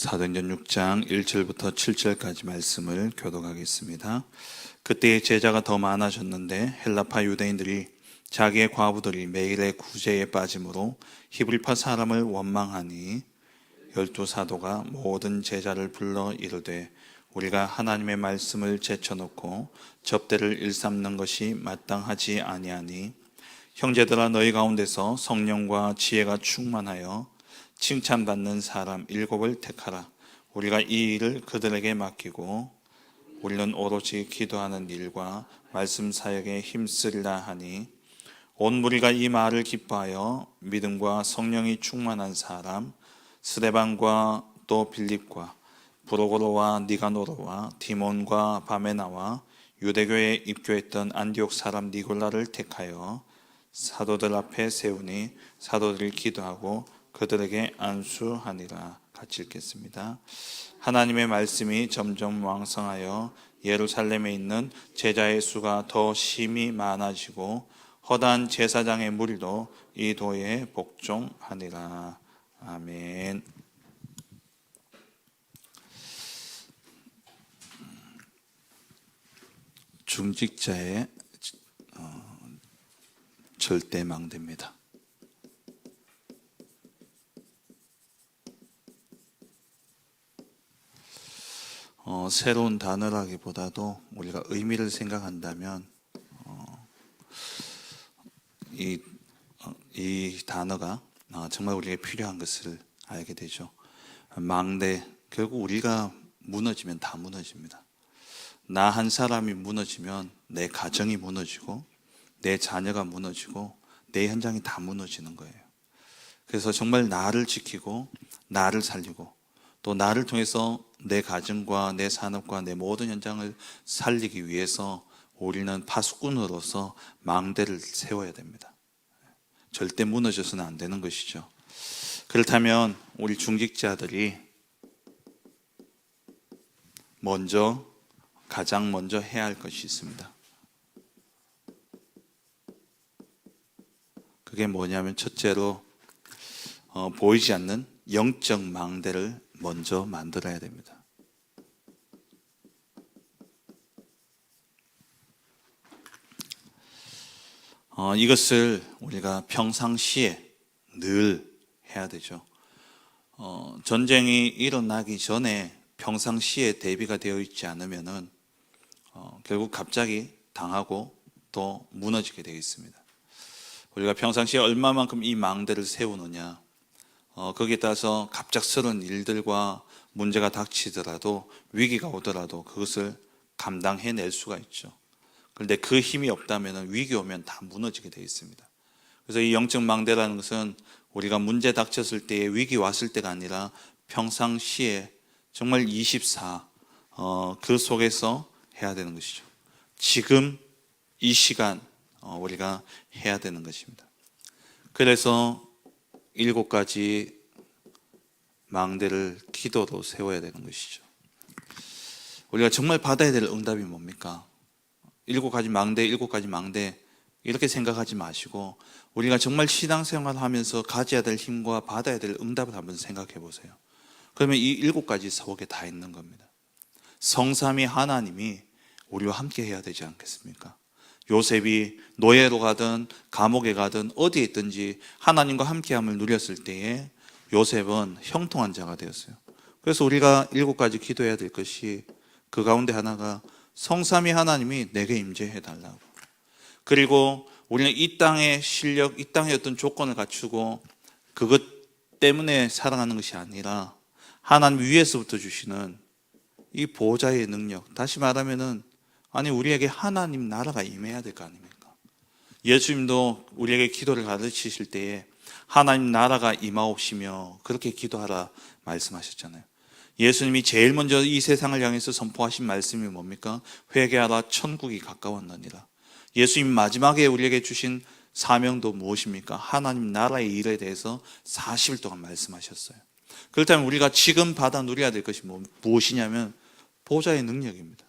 사도행전 6장 1절부터 7절까지 말씀을 교독하겠습니다. 그때의 제자가 더 많아졌는데 헬라파 유대인들이 자기의 과부들이 매일의 구제에 빠짐으로 히브리파 사람을 원망하니 12사도가 모든 제자를 불러 이르되 우리가 하나님의 말씀을 제쳐놓고 접대를 일삼는 것이 마땅하지 아니하니 형제들아 너희 가운데서 성령과 지혜가 충만하여 칭찬받는 사람 7을 택하라. 우리가 이 일을 그들에게 맡기고 우리는 오로지 기도하는 일과 말씀 사역에 힘쓰리라 하니 온 무리가 이 말을 기뻐하여 믿음과 성령이 충만한 사람 스데반과 또 빌립과 브로고로와 니가노로와 디몬과 바메나와 유대교에 입교했던 안디옥 사람 니골라를 택하여 사도들 앞에 세우니 사도들이 기도하고 그들에게 안수하니라. 같이 읽겠습니다. 하나님의 말씀이 점점 왕성하여 예루살렘에 있는 제자의 수가 더 심히 많아지고 허다한 제사장의 무리도 이 도에 복종하니라. 아멘. 중직자의 절대 망대입니다. 새로운 단어라기보다도 우리가 의미를 생각한다면 이 단어가 정말 우리에게 필요한 것을 알게 되죠. 망대, 결국 우리가 무너지면 다 무너집니다. 나 한 사람이 무너지면 내 가정이 무너지고 내 자녀가 무너지고 내 현장이 다 무너지는 거예요. 그래서 정말 나를 지키고 나를 살리고 또 나를 통해서 내 가정과 내 산업과 내 모든 현장을 살리기 위해서 우리는 파수꾼으로서 망대를 세워야 됩니다. 절대 무너져서는 안 되는 것이죠. 그렇다면 우리 중직자들이 가장 먼저 해야 할 것이 있습니다. 그게 뭐냐면 첫째로 보이지 않는 영적 망대를 먼저 만들어야 됩니다. 이것을 우리가 평상시에 늘 해야 되죠. 전쟁이 일어나기 전에 평상시에 대비가 되어 있지 않으면은 결국 갑자기 당하고 또 무너지게 되어 있습니다. 우리가 평상시에 얼마만큼 이 망대를 세우느냐, 거기에 따라서 갑작스러운 일들과 문제가 닥치더라도 위기가 오더라도 그것을 감당해낼 수가 있죠. 그런데 그 힘이 없다면 위기 오면 다 무너지게 되어 있습니다. 그래서 이 영적 망대라는 것은 우리가 문제 닥쳤을 때에 위기 왔을 때가 아니라 평상시에 정말 24 그 속에서 해야 되는 것이죠. 지금 이 시간 우리가 해야 되는 것입니다. 그래서 7가지 망대를 기도로 세워야 되는 것이죠. 우리가 정말 받아야 될 응답이 뭡니까? 7가지 망대 이렇게 생각하지 마시고 우리가 정말 신앙생활을 하면서 가져야 될 힘과 받아야 될 응답을 한번 생각해 보세요. 그러면 이 7가지 속에 다 있는 겁니다. 성삼위 하나님이 우리와 함께 해야 되지 않겠습니까? 요셉이 노예로 가든 감옥에 가든 어디에 있든지 하나님과 함께함을 누렸을 때에 요셉은 형통한 자가 되었어요. 그래서 우리가 7가지 기도해야 될 것이 그 가운데 하나가 성삼위 하나님이 내게 임재해 달라고. 그리고 우리는 이 땅의 실력, 이 땅의 어떤 조건을 갖추고 그것 때문에 살아가는 것이 아니라 하나님 위에서부터 주시는 이 보호자의 능력, 다시 말하면은 우리에게 하나님 나라가 임해야 될 거 아닙니까? 예수님도 우리에게 기도를 가르치실 때에 하나님 나라가 임하옵시며 그렇게 기도하라 말씀하셨잖아요. 예수님이 제일 먼저 이 세상을 향해서 선포하신 말씀이 뭡니까? 회개하라 천국이 가까웠느니라. 예수님 마지막에 우리에게 주신 사명도 무엇입니까? 하나님 나라의 일에 대해서 40일 동안 말씀하셨어요. 그렇다면 우리가 지금 받아 누려야 될 것이 무엇이냐면 보호자의 능력입니다.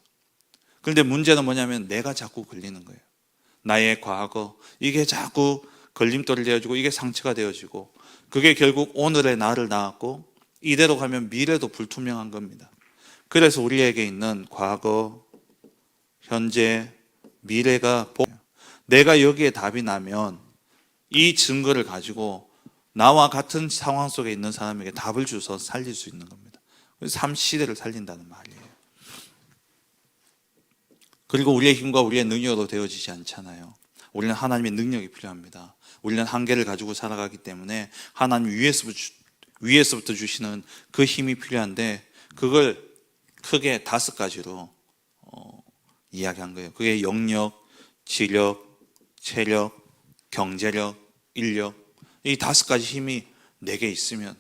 그런데 문제는 뭐냐면 내가 자꾸 걸리는 거예요. 나의 과거, 이게 자꾸 걸림돌이 되어지고 이게 상처가 되어지고 그게 결국 오늘의 나를 낳았고 이대로 가면 미래도 불투명한 겁니다. 그래서 우리에게 있는 과거, 현재, 미래가 내가 여기에 답이 나면 이 증거를 가지고 나와 같은 상황 속에 있는 사람에게 답을 주서 살릴 수 있는 겁니다. 삶 시대를 살린다는 말이에요. 그리고 우리의 힘과 우리의 능력으로 되어지지 않잖아요. 우리는 하나님의 능력이 필요합니다. 우리는 한계를 가지고 살아가기 때문에 하나님 위에서부터 주시는 그 힘이 필요한데 그걸 크게 5가지로 이야기한 거예요. 그게 영력, 지력, 체력, 경제력, 인력, 이 5가지 힘이 내게 있으면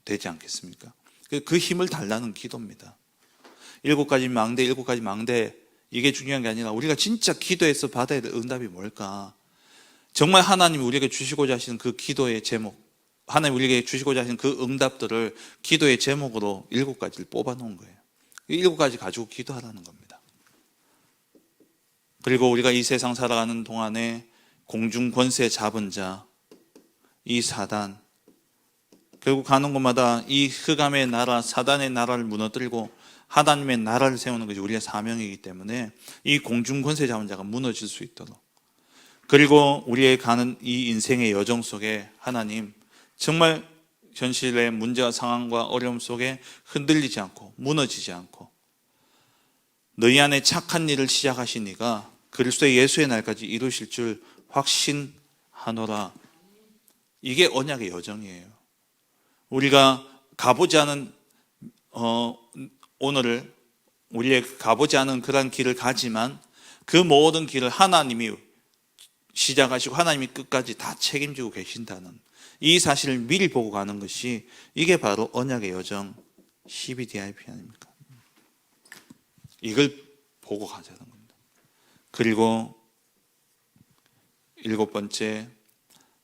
되지 않겠습니까? 그 힘을 달라는 기도입니다. 7가지 망대 이게 중요한 게 아니라 우리가 진짜 기도해서 받아야 될 응답이 뭘까? 정말 하나님이 우리에게 주시고자 하시는 그 기도의 제목, 하나님 우리에게 주시고자 하시는 그 응답들을 기도의 제목으로 7가지를 뽑아 놓은 거예요. 이 7가지 가지고 기도하라는 겁니다. 그리고 우리가 이 세상 살아가는 동안에 공중 권세 잡은 자, 이 사단, 결국 가는 곳마다 이 흑암의 나라, 사단의 나라를 무너뜨리고 하나님의 나라를 세우는 것이 우리의 사명이기 때문에 이 공중 권세 잡은 자가 무너질 수 있도록, 그리고 우리의 가는 이 인생의 여정 속에 하나님 정말 현실의 문제와 상황과 어려움 속에 흔들리지 않고 무너지지 않고 너희 안에 착한 일을 시작하신 이가 그리스도의 예수의 날까지 이루실 줄 확신하노라. 이게 언약의 여정이에요. 우리가 가보지 않은 오늘을 우리의 가보지 않은 그런 길을 가지만 그 모든 길을 하나님이 시작하시고 하나님이 끝까지 다 책임지고 계신다는 이 사실을 미리 보고 가는 것이 이게 바로 언약의 여정 CBDIP 아닙니까? 이걸 보고 가자는 겁니다. 그리고 7번째,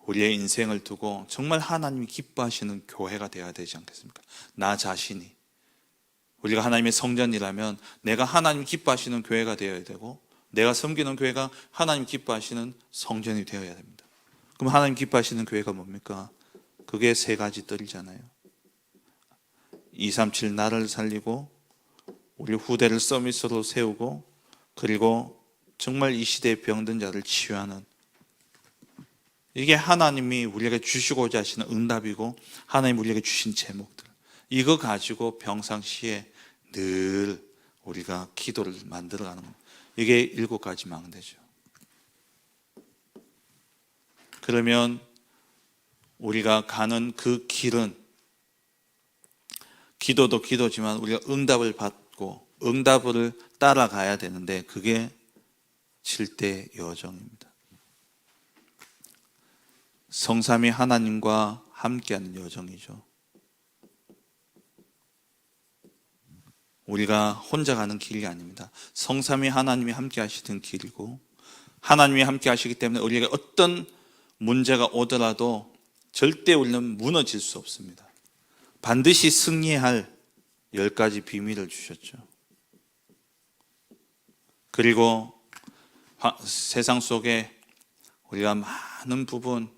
우리의 인생을 두고 정말 하나님이 기뻐하시는 교회가 되어야 되지 않겠습니까? 나 자신이 우리가 하나님의 성전이라면 내가 하나님 기뻐하시는 교회가 되어야 되고 내가 섬기는 교회가 하나님 기뻐하시는 성전이 되어야 됩니다. 그럼 하나님 기뻐하시는 교회가 뭡니까? 그게 3가지 뜰이잖아요. 237 나를 살리고 우리 후대를 서밋으로 세우고 그리고 정말 이 시대의 병든 자를 치유하는, 이게 하나님이 우리에게 주시고자 하시는 응답이고 하나님 우리에게 주신 제목들, 이거 가지고 평상시에 늘 우리가 기도를 만들어가는 겁니다. 이게 7가지 망대죠. 그러면 우리가 가는 그 길은 기도도 기도지만 우리가 응답을 받고 응답을 따라가야 되는데 그게 7대 여정입니다. 성삼위 하나님과 함께하는 여정이죠. 우리가 혼자 가는 길이 아닙니다. 성삼위 하나님이 함께 하시던 길이고 하나님이 함께 하시기 때문에 우리에게 어떤 문제가 오더라도 절대 우리는 무너질 수 없습니다. 반드시 승리할 10가지 비밀을 주셨죠. 그리고 세상 속에 우리가 많은 부분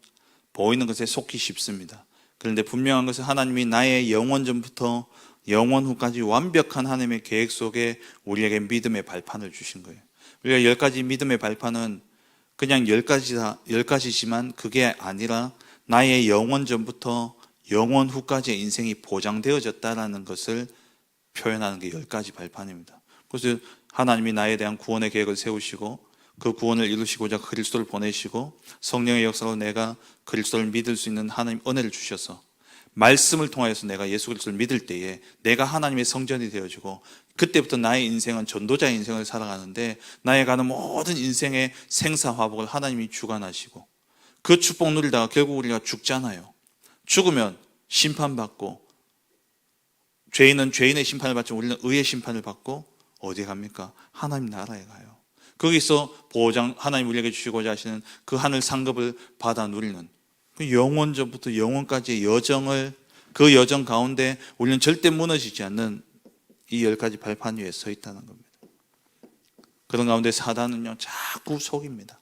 보이는 것에 속기 쉽습니다. 그런데 분명한 것은 하나님이 나의 영원 전부터 영원 후까지 완벽한 하나님의 계획 속에 우리에게 믿음의 발판을 주신 거예요. 우리가 10가지 믿음의 발판은 그냥 10가지지만 그게 아니라 나의 영원 전부터 영원 후까지의 인생이 보장되어졌다는 것을 표현하는 게 10가지 발판입니다. 그래서 하나님이 나에 대한 구원의 계획을 세우시고 그 구원을 이루시고자 그리스도를 보내시고 성령의 역사로 내가 그리스도를 믿을 수 있는 하나님 은혜를 주셔서 말씀을 통하여서 내가 예수 그리스도를 믿을 때에 내가 하나님의 성전이 되어지고 그때부터 나의 인생은 전도자의 인생을 살아가는데 나의 가는 모든 인생의 생사화복을 하나님이 주관하시고 그 축복 누리다가 결국 우리가 죽잖아요. 죽으면 심판받고 죄인은 죄인의 심판을 받지만 우리는 의의 심판을 받고 어디에 갑니까? 하나님 나라에 가요. 거기서 보장 하나님 우리에게 주시고자 하시는 그 하늘 상급을 받아 누리는 그 영원전부터 영원까지의 여정을, 그 여정 가운데 우리는 절대 무너지지 않는 이 10가지 발판 위에 서 있다는 겁니다. 그런 가운데 사단은요 자꾸 속입니다.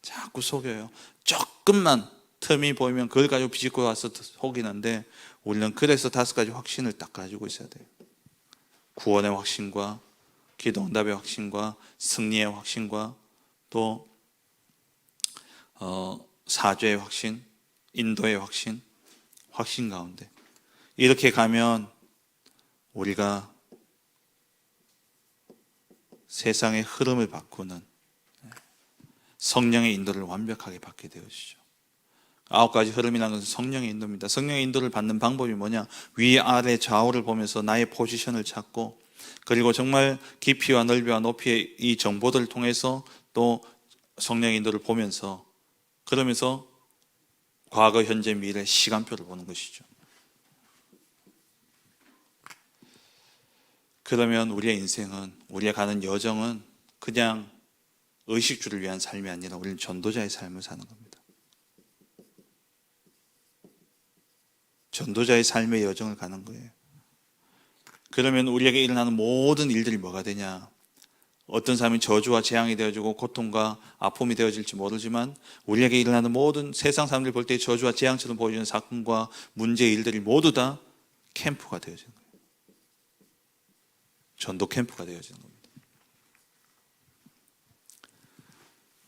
자꾸 속여요. 조금만 틈이 보이면 그걸 가지고 비집고 와서 속이는데 우리는 그래서 5가지 확신을 딱 가지고 있어야 돼요. 구원의 확신과 기도응답의 확신과 승리의 확신과 또 사죄의 확신, 인도의 확신, 확신 가운데 이렇게 가면 우리가 세상의 흐름을 바꾸는 성령의 인도를 완벽하게 받게 되어지죠. 9가지 흐름이라는 것은 성령의 인도입니다. 성령의 인도를 받는 방법이 뭐냐? 위아래 좌우를 보면서 나의 포지션을 찾고, 그리고 정말 깊이와 넓이와 높이의 이 정보들을 통해서 또 성령의 인도를 보면서, 그러면서 과거, 현재, 미래 시간표를 보는 것이죠. 그러면 우리의 인생은, 우리가 가는 여정은 그냥 의식주를 위한 삶이 아니라 우리는 전도자의 삶을 사는 겁니다. 전도자의 삶의 여정을 가는 거예요. 그러면 우리에게 일어나는 모든 일들이 뭐가 되냐? 어떤 사람이 저주와 재앙이 되어지고 고통과 아픔이 되어질지 모르지만 우리에게 일어나는 모든 세상 사람들이 볼 때 저주와 재앙처럼 보여지는 사건과 문제, 일들이 모두 다 캠프가 되어지는 거예요. 전도 캠프가 되어지는 겁니다.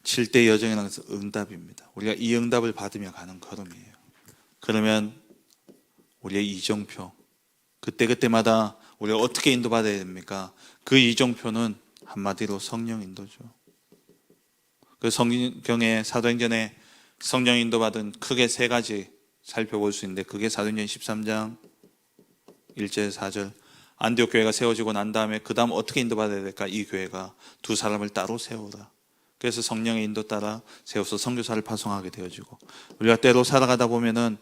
7대 여정이라는 것은 응답입니다. 우리가 이 응답을 받으며 가는 걸음이에요. 그러면 우리의 이정표, 그때그때마다 우리가 어떻게 인도받아야 됩니까? 그 이정표는 한마디로 성령 인도죠. 그 성경의 사도행전에 성령 인도받은 크게 3가지 살펴볼 수 있는데, 그게 사도행전 13장 1절 4절 안디옥 교회가 세워지고 난 다음에 그 다음 어떻게 인도받아야 될까? 이 교회가 2사람을 따로 세우라. 그래서 성령의 인도 따라 세워서 선교사를 파송하게 되어지고, 우리가 때로 살아가다 보면은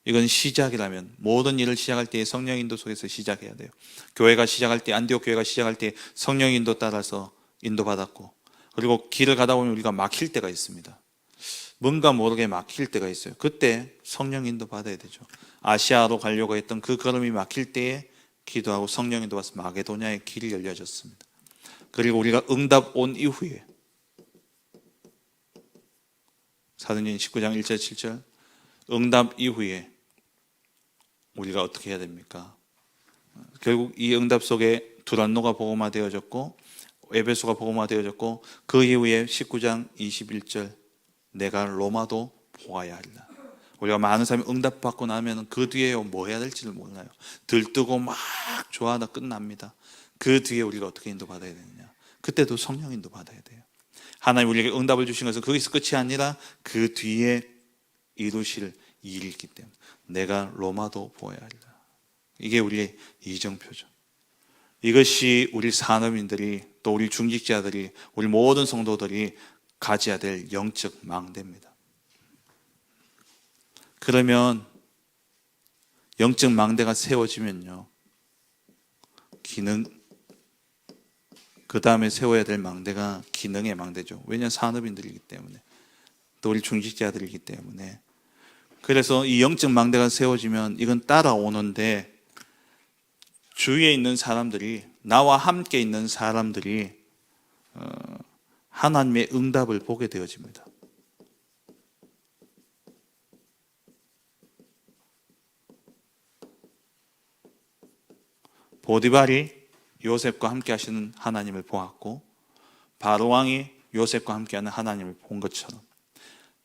이건 시작이라면 모든 일을 시작할 때 성령 인도 속에서 시작해야 돼요. 교회가 시작할 때, 안디옥 교회가 시작할 때 성령 인도 따라서 인도받았고, 그리고 길을 가다 보면 우리가 막힐 때가 있습니다. 뭔가 모르게 막힐 때가 있어요. 그때 성령 인도 받아야 되죠. 아시아로 가려고 했던 그 걸음이 막힐 때에 기도하고 성령 인도 받아서 마게도냐의 길이 열려졌습니다. 그리고 우리가 응답 온 이후에 사도행전 19장 1절 7절 응답 이후에 우리가 어떻게 해야 됩니까? 결국 이 응답 속에 두란노가 복음화되어졌고 에베소가 복음화되어졌고, 그 이후에 19장 21절 내가 로마도 보아야 하리라. 우리가 많은 사람이 응답 받고 나면 그 뒤에 뭐 해야 될지를 몰라요. 들뜨고 막 좋아하다 끝납니다. 그 뒤에 우리가 어떻게 인도받아야 되느냐? 그때도 성령 인도받아야 돼요. 하나님 우리에게 응답을 주신 것은 거기서 끝이 아니라 그 뒤에 이루실 일이 있기 때문에 내가 로마도 보아야 하리라. 이게 우리의 이정표죠. 이것이 우리 산업인들이, 또 우리 중직자들이, 우리 모든 성도들이 가져야 될 영적 망대입니다. 그러면 영적 망대가 세워지면요, 그 다음에 세워야 될 망대가 기능의 망대죠. 왜냐하면 산업인들이기 때문에, 또 우리 중직자들이기 때문에. 그래서 이 영적 망대가 세워지면 이건 따라오는데, 주위에 있는 사람들이, 나와 함께 있는 사람들이 하나님의 응답을 보게 되어집니다. 보디발이 요셉과 함께 하시는 하나님을 보았고, 바로 왕이 요셉과 함께하는 하나님을 본 것처럼,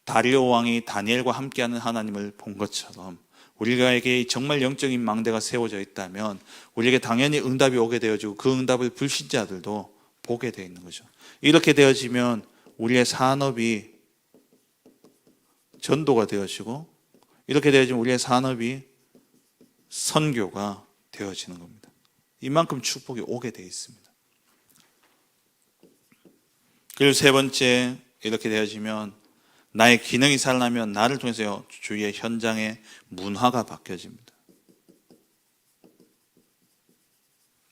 다리오 왕이 다니엘과 함께하는 하나님을 본 것처럼, 우리에게 정말 영적인 망대가 세워져 있다면 우리에게 당연히 응답이 오게 되어지고, 그 응답을 불신자들도 보게 되어 있는 거죠. 이렇게 되어지면 우리의 산업이 전도가 되어지고, 이렇게 되어지면 우리의 산업이 선교가 되어지는 겁니다. 이만큼 축복이 오게 되어 있습니다. 그리고 3번째, 이렇게 되어지면 나의 기능이 살아나면 나를 통해서 주위의 현장의 문화가 바뀌어집니다.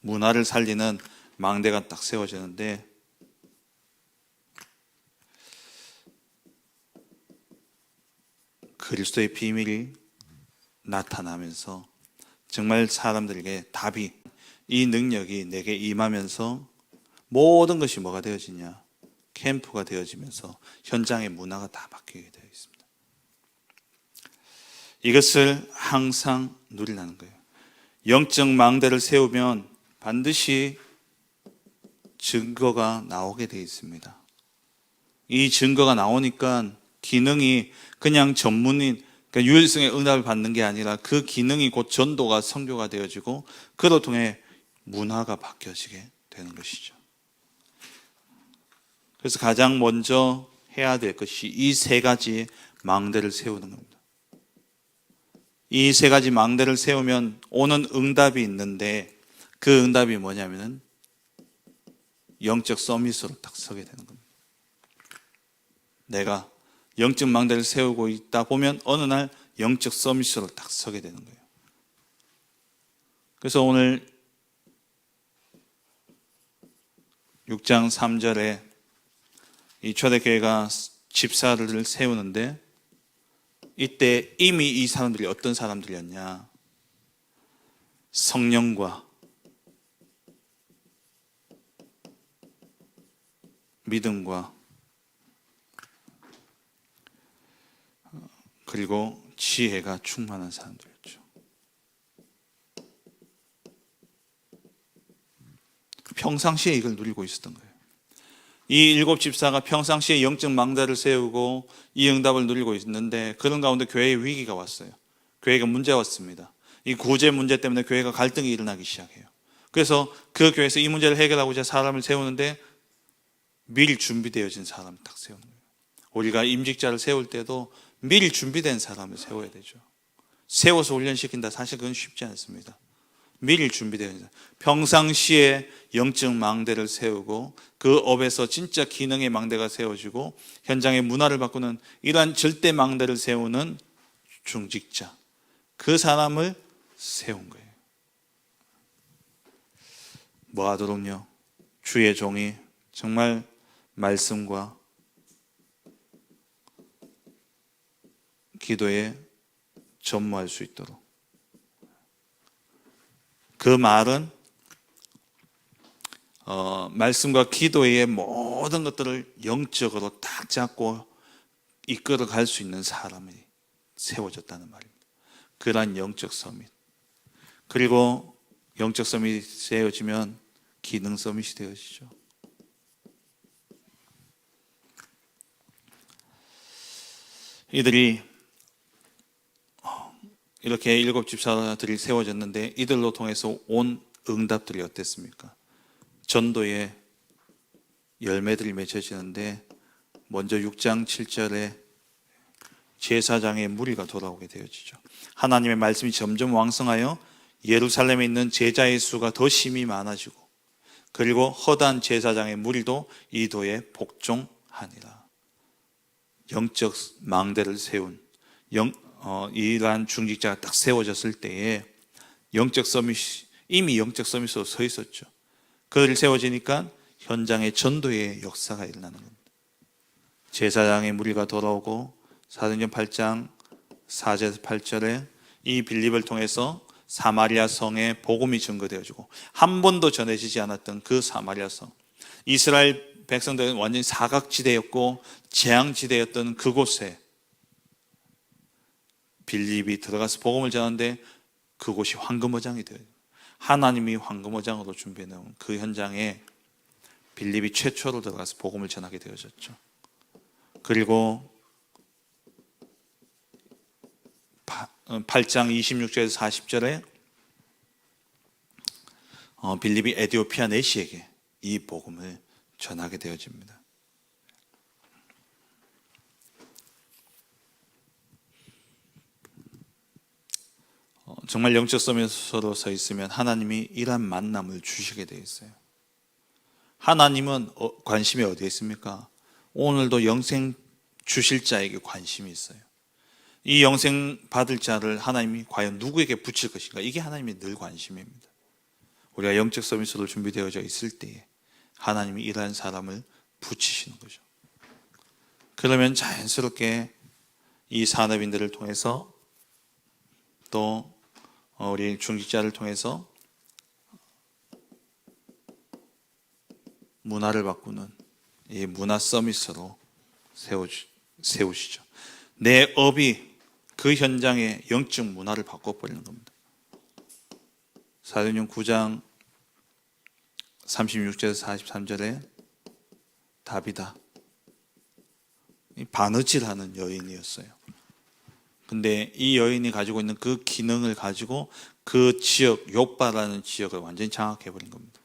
문화를 살리는 망대가 딱 세워지는데, 그리스도의 비밀이 나타나면서 정말 사람들에게 답이, 이 능력이 내게 임하면서 모든 것이 뭐가 되어지냐? 캠프가 되어지면서 현장의 문화가 다 바뀌게 되어 있습니다. 이것을 항상 누리라는 거예요. 영적 망대를 세우면 반드시 증거가 나오게 되어 있습니다. 이 증거가 나오니까 기능이 그냥 전문인, 그러니까 유일성의 응답을 받는 게 아니라 그 기능이 곧 전도가 선교가 되어지고 그로 통해 문화가 바뀌어지게 되는 것이죠. 그래서 가장 먼저 해야 될 것이 이 세 가지 망대를 세우는 겁니다. 이 세 가지 망대를 세우면 오는 응답이 있는데 그 응답이 뭐냐면은 영적 서밋으로 딱 서게 되는 겁니다. 내가 영적 망대를 세우고 있다 보면 어느 날 영적 서밋으로 딱 서게 되는 거예요. 그래서 오늘 6장 3절에 이 초대교회가 집사를 세우는데 이때 이미 이 사람들이 어떤 사람들이었냐? 성령과 믿음과 그리고 지혜가 충만한 사람들이었죠. 평상시에 이걸 누리고 있었던 거예요. 이 7 집사가 평상시에 영적 망대를 세우고 이 응답을 누리고 있는데 그런 가운데 교회에 위기가 왔어요. 교회가 문제가 왔습니다. 이 구제 문제 때문에 교회가 갈등이 일어나기 시작해요. 그래서 그 교회에서 이 문제를 해결하고자 사람을 세우는데 미리 준비되어진 사람을 딱 세우는 거예요. 우리가 임직자를 세울 때도 미리 준비된 사람을 세워야 되죠. 세워서 훈련시킨다. 사실 그건 쉽지 않습니다. 미리 준비되어 있는 평상시에 영적 망대를 세우고 그 업에서 진짜 기능의 망대가 세워지고 현장의 문화를 바꾸는 이러한 절대 망대를 세우는 중직자, 그 사람을 세운 거예요. 뭐 하도록요? 주의 종이 정말 말씀과 기도에 전무할 수 있도록. 그 말은 말씀과 기도의 모든 것들을 영적으로 딱 잡고 이끌어 갈 수 있는 사람이 세워졌다는 말입니다. 그러한 영적 서밋. 그리고 영적 서밋이 세워지면 기능 서밋이 되어지죠. 이들이 이렇게 7 집사들이 세워졌는데 이들로 통해서 온 응답들이 어땠습니까? 전도의 열매들이 맺혀지는데 먼저 6장 7절에 제사장의 무리가 돌아오게 되어지죠. 하나님의 말씀이 점점 왕성하여 예루살렘에 있는 제자의 수가 더 심히 많아지고 그리고 허다한 제사장의 무리도 이 도에 복종하니라. 영적 망대를 세운 이러한 중직자가 딱 세워졌을 때에 영적 서밋이 이미 영적 서밋으로 서 있었죠. 그들이 세워지니까 현장에 전도의 역사가 일어나는 겁니다. 제사장의 무리가 돌아오고 사도행전 8장 4절에서 8절에 이 빌립을 통해서 사마리아 성에 복음이 증거되어지고 한 번도 전해지지 않았던 그 사마리아 성, 이스라엘 백성들은 완전히 사각지대였고 재앙지대였던 그곳에 빌립이 들어가서 복음을 전하는데 그곳이 황금어장이 되어요. 하나님이 황금어장으로 준비해 놓은 그 현장에 빌립이 최초로 들어가서 복음을 전하게 되어졌죠. 그리고 8장 26절에서 40절에 빌립이 에디오피아 내시에게 이 복음을 전하게 되어집니다. 정말 영적 서밋으로 서 있으면 하나님이 이러한 만남을 주시게 되어 있어요. 하나님은 관심이 어디에 있습니까? 오늘도 영생 주실 자에게 관심이 있어요. 이 영생 받을 자를 하나님이 과연 누구에게 붙일 것인가? 이게 하나님의 늘 관심입니다. 우리가 영적 서밋으로 준비되어져 있을 때에 하나님이 이러한 사람을 붙이시는 거죠. 그러면 자연스럽게 이 산업인들을 통해서 또 우리 중직자를 통해서 문화를 바꾸는 이 문화 서밋으로 세우시죠. 내 업이 그 현장의 영적 문화를 바꿔버리는 겁니다. 사도행전 9장 36절에서 43절에 다비다, 바느질하는 여인이었어요. 근데 이 여인이 가지고 있는 그 기능을 가지고 그 지역, 요빠라는 지역을 완전히 장악해버린 겁니다.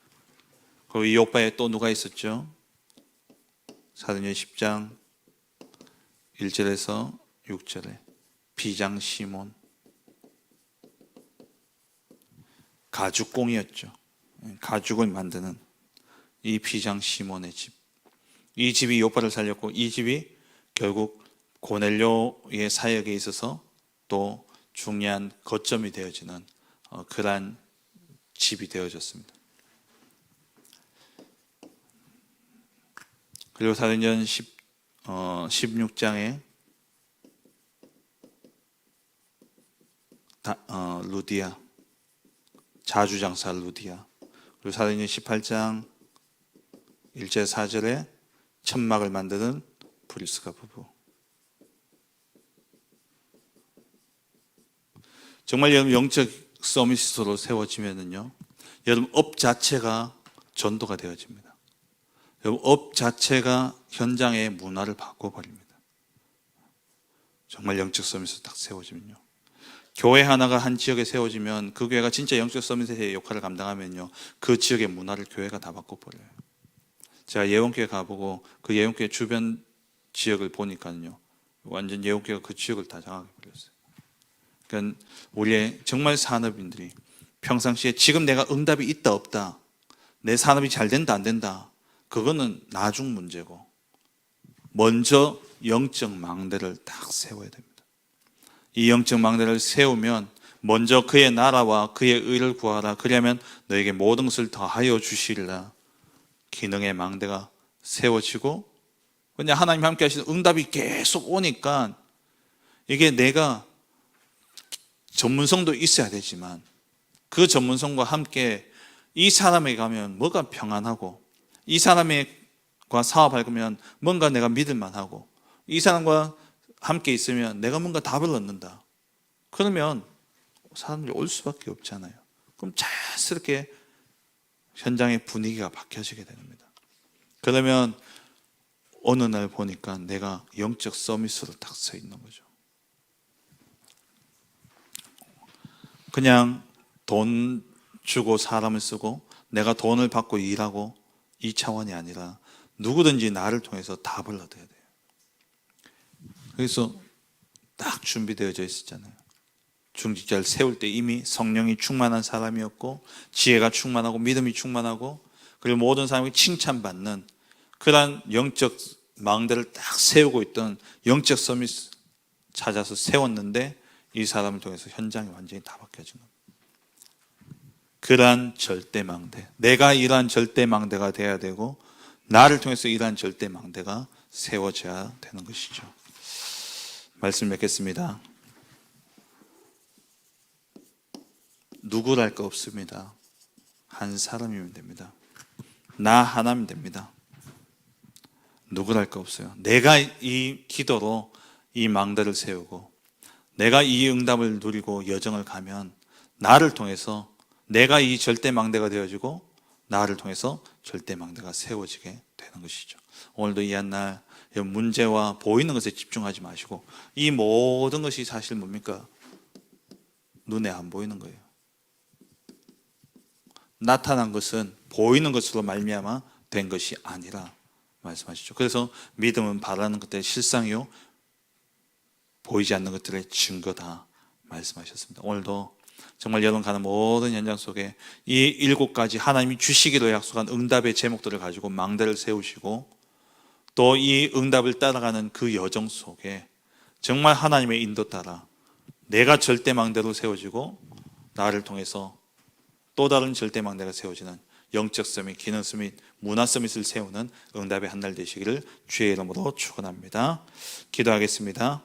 그리고 이 요빠에 또 누가 있었죠? 사도행전 10장 1절에서 6절에 비장 시몬, 가죽공이었죠. 가죽을 만드는 이 비장 시몬의 집. 이 집이 요빠를 살렸고, 이 집이 결국 고넬료의 사역에 있어서 또 중요한 거점이 되어지는 그러한 집이 되어졌습니다. 그리고 사도행전 16장에 루디아, 자주장사 루디아, 그리고 사도행전 18장 1절 4절에 천막을 만드는 브리스가 부부. 정말 여러분 영적 서밋으로 세워지면은요, 여러분 업 자체가 전도가 되어집니다. 여러분 업 자체가 현장의 문화를 바꿔버립니다. 정말 영적 서밋으로 딱 세워지면요, 교회 하나가 한 지역에 세워지면 그 교회가 진짜 영적 서밋의 역할을 감당하면요, 그 지역의 문화를 교회가 다 바꿔버려요. 제가 예원교회 가보고 그 예원교회 주변 지역을 보니까요, 완전 예원교회가 그 지역을 다 장악해버렸어요. 그러니까 우리의 정말 산업인들이 평상시에 지금 내가 응답이 있다 없다, 내 산업이 잘 된다 안 된다, 그거는 나중 문제고 먼저 영적 망대를 딱 세워야 됩니다. 이 영적 망대를 세우면 먼저 그의 나라와 그의 의를 구하라, 그리하면 너에게 모든 것을 더하여 주시리라. 기능의 망대가 세워지고, 그냥 하나님 함께 하시는 응답이 계속 오니까 이게 내가 전문성도 있어야 되지만 그 전문성과 함께 이 사람에게 가면 뭐가 평안하고, 이 사람과 사업할 거면 뭔가 내가 믿을 만하고, 이 사람과 함께 있으면 내가 뭔가 답을 얻는다. 그러면 사람들이 올 수밖에 없잖아요. 그럼 자연스럽게 현장의 분위기가 바뀌어지게 됩니다. 그러면 어느 날 보니까 내가 영적 서밋으로 딱 서 있는 거죠. 그냥 돈 주고 사람을 쓰고 내가 돈을 받고 일하고 이 차원이 아니라 누구든지 나를 통해서 답을 얻어야 돼요. 그래서 딱 준비되어져 있었잖아요. 중직자를 세울 때 이미 성령이 충만한 사람이었고, 지혜가 충만하고 믿음이 충만하고, 그리고 모든 사람이 칭찬받는 그러한 영적 망대를 딱 세우고 있던 영적 서밋 찾아서 세웠는데, 이 사람을 통해서 현장이 완전히 다 바뀌어진 겁니다. 그러한 절대망대, 내가 이러한 절대망대가 돼야 되고 나를 통해서 이러한 절대망대가 세워져야 되는 것이죠. 말씀 맺겠습니다. 누구랄 거 없습니다. 한 사람이면 됩니다. 나 하나면 됩니다. 누구랄 거 없어요. 내가 이 기도로 이 망대를 세우고 내가 이 응답을 누리고 여정을 가면 나를 통해서 내가 이 절대망대가 되어지고 나를 통해서 절대망대가 세워지게 되는 것이죠. 오늘도 이 한날 문제와 보이는 것에 집중하지 마시고, 이 모든 것이 사실 뭡니까? 눈에 안 보이는 거예요. 나타난 것은 보이는 것으로 말미암아 된 것이 아니라 말씀하시죠. 그래서 믿음은 바라는 것들의 실상이요 보이지 않는 것들의 증거다 말씀하셨습니다. 오늘도 정말 여러분 가는 모든 현장 속에 이 7가지 하나님이 주시기로 약속한 응답의 제목들을 가지고 망대를 세우시고, 또 이 응답을 따라가는 그 여정 속에 정말 하나님의 인도 따라 내가 절대망대로 세워지고 나를 통해서 또 다른 절대망대가 세워지는 영적 서밋, 기능 서밋, 문화 서밋을 세우는 응답의 한 날 되시기를 주의 이름으로 축원합니다. 기도하겠습니다.